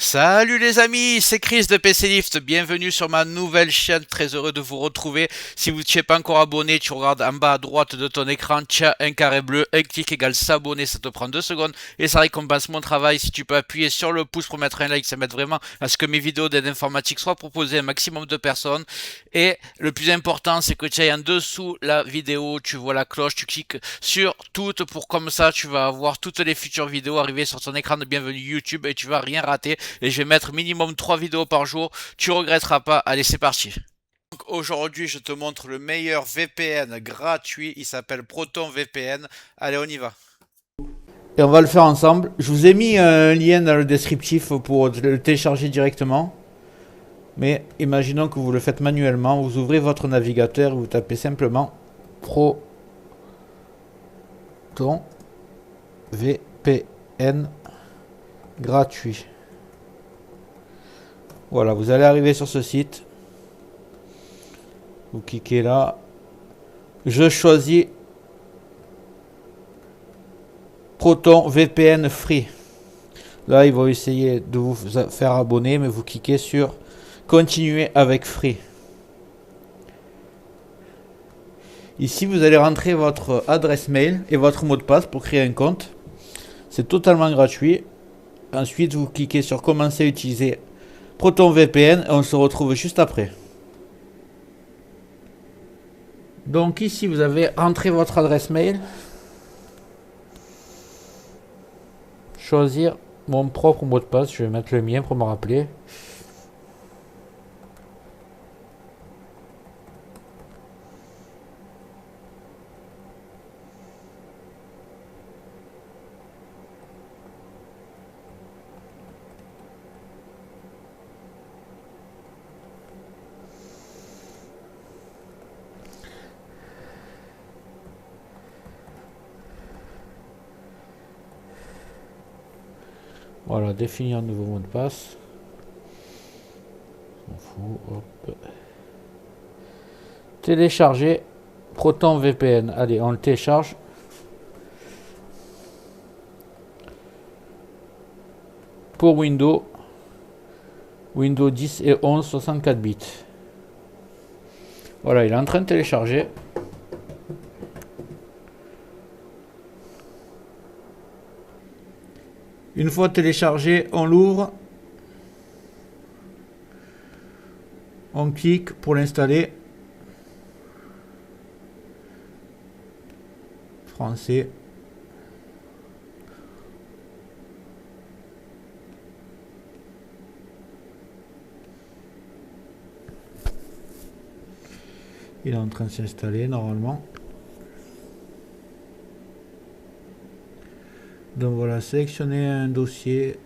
Salut les amis, c'est Chris de PC Lift, bienvenue sur ma nouvelle chaîne, très heureux de vous retrouver. Si vous ne t'es pas encore abonné, tu regardes en bas à droite de ton écran, tu as un carré bleu, un clic égale s'abonner, ça te prend 2 secondes et ça récompense mon travail. Si tu peux appuyer sur le pouce pour mettre un like, ça m'aide vraiment à ce que mes vidéos d'aide informatique soient proposées à un maximum de personnes. Et le plus important, c'est que tu ailles en dessous la vidéo, tu vois la cloche, tu cliques sur toutes pour comme ça tu vas avoir toutes les futures vidéos arriver sur ton écran de bienvenue YouTube et tu vas rien rater et je vais mettre minimum 3 vidéos par jour. Tu regretteras pas. Allez, c'est parti. Donc aujourd'hui, je te montre le meilleur VPN gratuit. Il s'appelle Proton VPN. Allez, on y va. Et on va le faire ensemble. Je vous ai mis un lien dans le descriptif pour le télécharger directement. Mais imaginons que vous le faites manuellement. Vous ouvrez votre navigateur et vous tapez simplement Proton VPN gratuit. Voilà, vous allez arriver sur ce site. Vous cliquez là. Je choisis Proton VPN Free. Là, il va essayer de vous faire abonner, mais vous cliquez sur Continuer avec Free. Ici, vous allez rentrer votre adresse mail et votre mot de passe pour créer un compte. C'est totalement gratuit. Ensuite, vous cliquez sur Commencer à utiliser Proton VPN et on se retrouve juste après. Donc ici, vous avez rentré votre adresse mail. Choisir mon propre mot de passe. Je vais mettre le mien pour me rappeler. Voilà, définir un nouveau mot de passe. On fout, hop. Télécharger Proton VPN. Allez, on le télécharge. Pour Windows 10 et 11, 64 bits. Voilà, il est en train de télécharger. Une fois téléchargé, on l'ouvre. On clique pour l'installer. Français. Il est en train de s'installer normalement. Donc voilà, sélectionner un dossier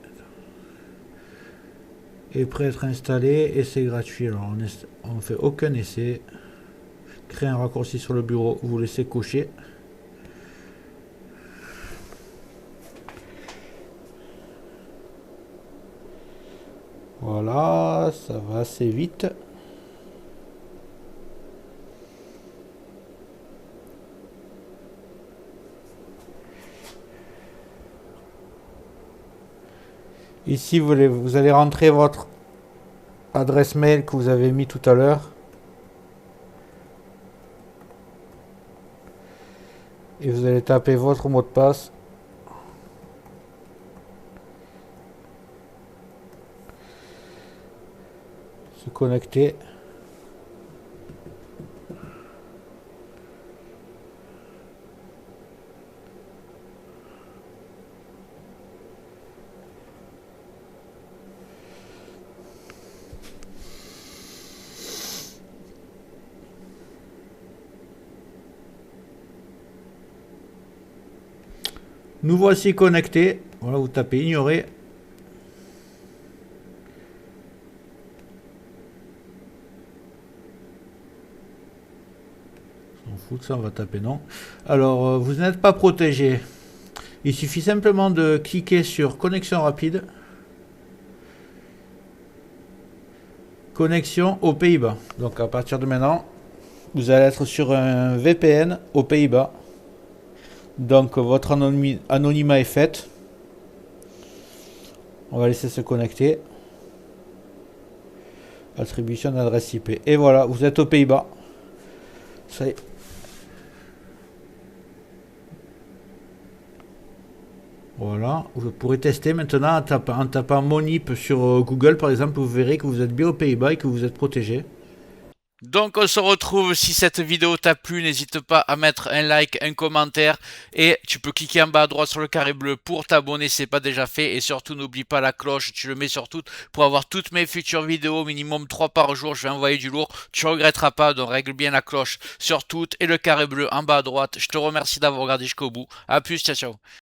est prêt à être installé et c'est gratuit. Alors on ne fait aucun essai. Créer un raccourci sur le bureau, vous laissez cocher. Voilà, ça va assez vite. Ici, vous allez rentrer votre adresse mail que vous avez mis tout à l'heure. Et vous allez taper votre mot de passe. Se connecter. Nous voici connectés. Voilà, vous tapez ignorer. On fout de ça, on va taper non. Alors, vous n'êtes pas protégé. Il suffit simplement de cliquer sur connexion rapide. Connexion aux Pays-Bas. Donc à partir de maintenant, vous allez être sur un VPN aux Pays-Bas. Donc votre anonymat est fait. On va laisser se connecter. Attribution d'adresse IP. Et voilà, vous êtes aux Pays-Bas. Ça y est. Voilà, vous pourrez tester maintenant en tapant Monip sur Google par exemple, vous verrez que vous êtes bien aux Pays-Bas et que vous êtes protégé. Donc on se retrouve, si cette vidéo t'a plu, n'hésite pas à mettre un like, un commentaire et tu peux cliquer en bas à droite sur le carré bleu pour t'abonner si c'est pas déjà fait et surtout n'oublie pas la cloche, tu le mets sur toutes pour avoir toutes mes futures vidéos, minimum 3 par jour, je vais envoyer du lourd, tu regretteras pas, donc règle bien la cloche sur toutes et le carré bleu en bas à droite. Je te remercie d'avoir regardé jusqu'au bout, à plus, ciao ciao.